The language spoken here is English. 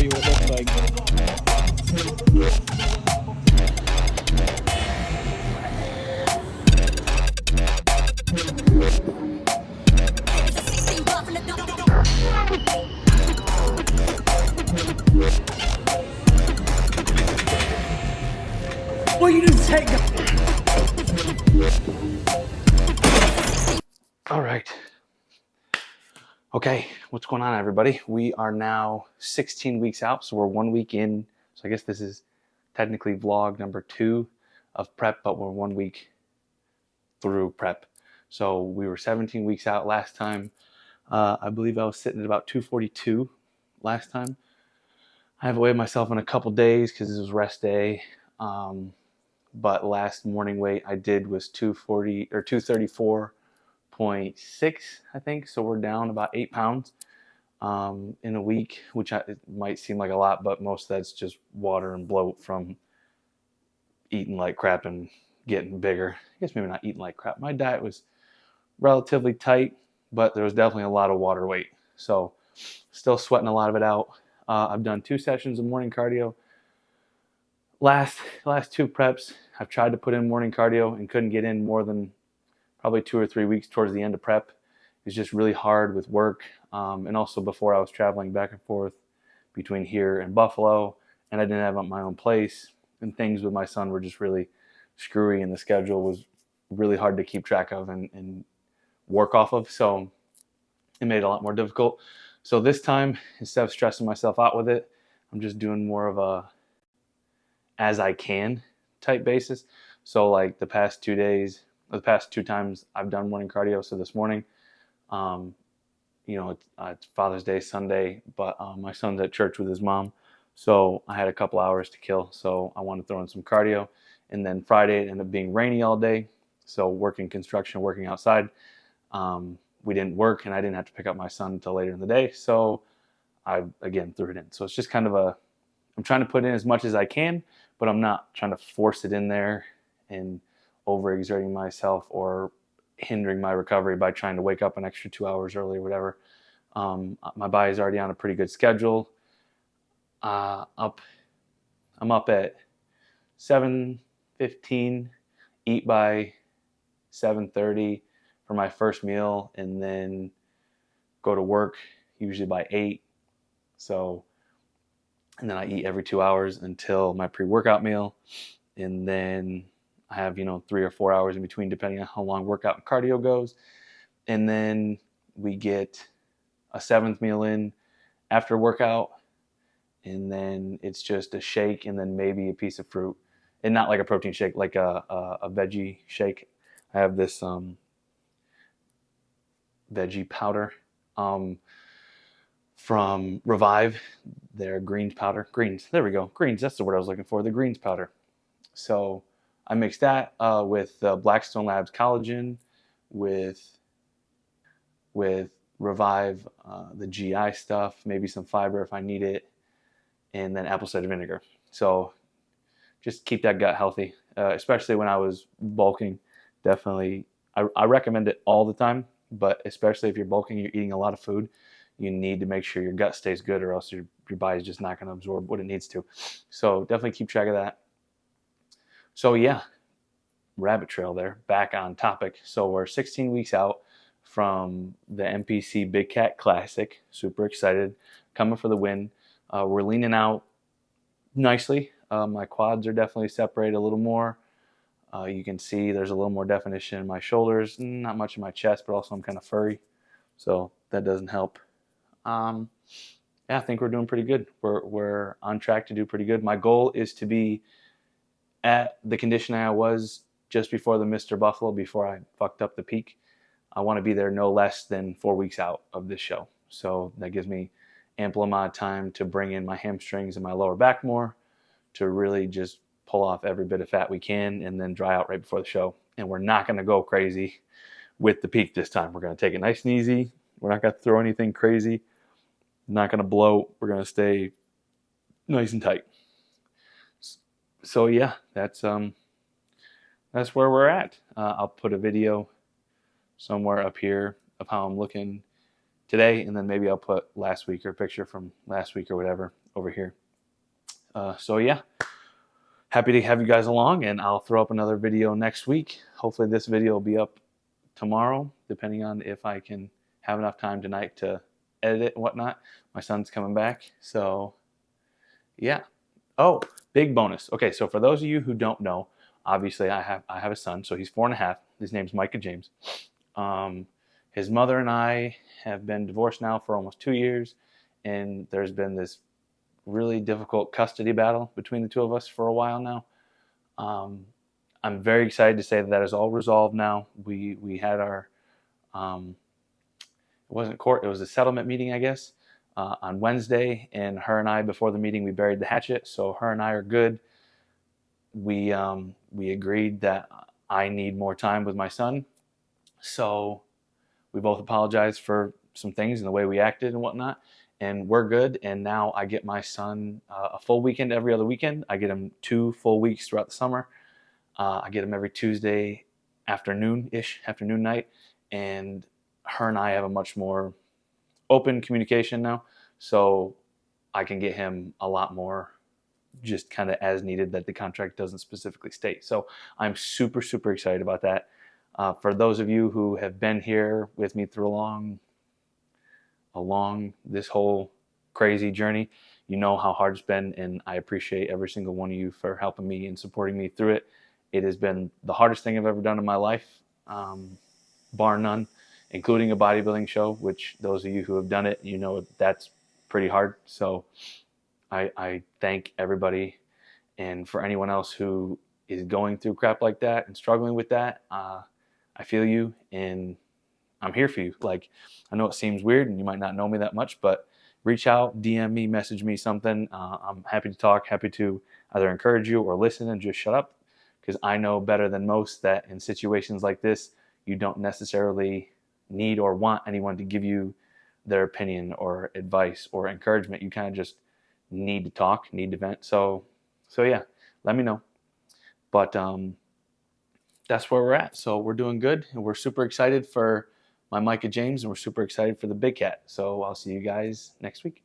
you what it looks like. Well, you didn't take. All right. Okay, what's going on, everybody? We are now 16 weeks out, so we're 1 week in. So I guess this is technically vlog number 2 of prep, but we're 1 week through prep. So we were 17 weeks out last time. I believe I was sitting at about 242 last time. I haven't weighed myself in a couple days because this was rest day. But last morning weight I did was 240 or 234.6, I think. So we're down about 8 pounds in a week, which it might seem like a lot, but most of that's just water and bloat from eating like crap and getting bigger. I guess maybe not eating like crap. My diet was relatively tight, but there was definitely a lot of water weight. So still sweating a lot of it out. I've done 2 sessions of morning cardio. Last 2 preps, I've tried to put in morning cardio and couldn't get in more than probably 2 or 3 weeks towards the end of prep. It's just really hard with work. And also before I was traveling back and forth between here and Buffalo, and I didn't have my own place, and things with my son were just really screwy, and the schedule was really hard to keep track of and work off of. So it made it a lot more difficult. So this time, instead of stressing myself out with it, I'm just doing more of a as I can type basis. So like the past 2 days, the past 2 times I've done morning cardio. So this morning, it's Father's Day Sunday, but my son's at church with his mom, so I had a couple hours to kill. So I wanted to throw in some cardio, and then Friday it ended up being rainy all day. So working construction, working outside, we didn't work, and I didn't have to pick up my son until later in the day. So I again threw it in. So it's just kind of I'm trying to put in as much as I can, but I'm not trying to force it in there and overexerting myself or hindering my recovery by trying to wake up an extra 2 hours early or whatever. My body's already on a pretty good schedule. I'm up at 7:15, eat by 7:30 for my first meal, and then go to work usually by 8. So, and then I eat every 2 hours until my pre-workout meal, and then I have 3 or 4 hours in between depending on how long workout and cardio goes, and then we get a 7th meal in after workout, and then it's just a shake and then maybe a piece of fruit, and not like a protein shake, like a veggie shake. I have this veggie powder from Revive, their greens powder. Greens, there we go. Greens, that's the word I was looking for, the greens powder. So I mix that with Blackstone Labs collagen, with Revive, the GI stuff, maybe some fiber if I need it, and then apple cider vinegar. So just keep that gut healthy, especially when I was bulking. Definitely, I recommend it all the time, but especially if you're bulking, you're eating a lot of food, you need to make sure your gut stays good, or else your body's just not going to absorb what it needs to. So definitely keep track of that. So yeah, rabbit trail there, back on topic. So we're 16 weeks out from the NPC Big Cat Classic. Super excited, coming for the win. We're leaning out nicely. My quads are definitely separated a little more. You can see there's a little more definition in my shoulders, not much in my chest, but also I'm kind of furry, so that doesn't help. Yeah, I think we're doing pretty good. We're on track to do pretty good. My goal is to be at the condition I was just before the Mr. Buffalo, before I fucked up the peak. I want to be there no less than 4 weeks out of this show. So that gives me ample amount of time to bring in my hamstrings and my lower back more, to really just pull off every bit of fat we can, and then dry out right before the show. And we're not going to go crazy with the peak this time. We're going to take it nice and easy. We're not going to throw anything crazy. Not going to bloat. We're going to stay nice and tight. So yeah, that's where we're at. I'll put a video somewhere up here of how I'm looking today, and then maybe I'll put last week or a picture from last week or whatever over here. So yeah, happy to have you guys along, and I'll throw up another video next week. Hopefully this video will be up tomorrow, depending on if I can have enough time tonight to edit it and whatnot. My son's coming back, so yeah. Oh, big bonus. Okay, so for those of you who don't know, obviously I have a son, so he's 4.5. His name's Micah James. His mother and I have been divorced now for almost 2 years, and there's been this really difficult custody battle between the two of us for a while now. I'm very excited to say that is all resolved now. We had our it wasn't court, it was a settlement meeting, I guess, on Wednesday, and her and I, before the meeting, we buried the hatchet. So her and I are good. We agreed that I need more time with my son, so we both apologized for some things and the way we acted and whatnot, and we're good. And now I get my son a full weekend every other weekend. I get him 2 full weeks throughout the summer. I get him every Tuesday afternoon night, and her and I have a much more open communication now, so I can get him a lot more just kind of as needed that the contract doesn't specifically state. So I'm super, super excited about that. For those of you who have been here with me through along this whole crazy journey, you know how hard it's been, and I appreciate every single one of you for helping me and supporting me through it. It has been the hardest thing I've ever done in my life, bar none, including a bodybuilding show, which those of you who have done it, you know that's pretty hard. So I thank everybody, and for anyone else who is going through crap like that and struggling with that, I feel you, and I'm here for you. Like, I know it seems weird and you might not know me that much, but reach out, DM me, message me something. I'm happy to talk, happy to either encourage you or listen and just shut up, because I know better than most that in situations like this, you don't necessarily need or want anyone to give you their opinion or advice or encouragement. You kind of just need to talk, need to vent. So yeah, let me know. But that's where we're at. So we're doing good, and we're super excited for my Micah James, and we're super excited for the Big Cat. So I'll see you guys next week.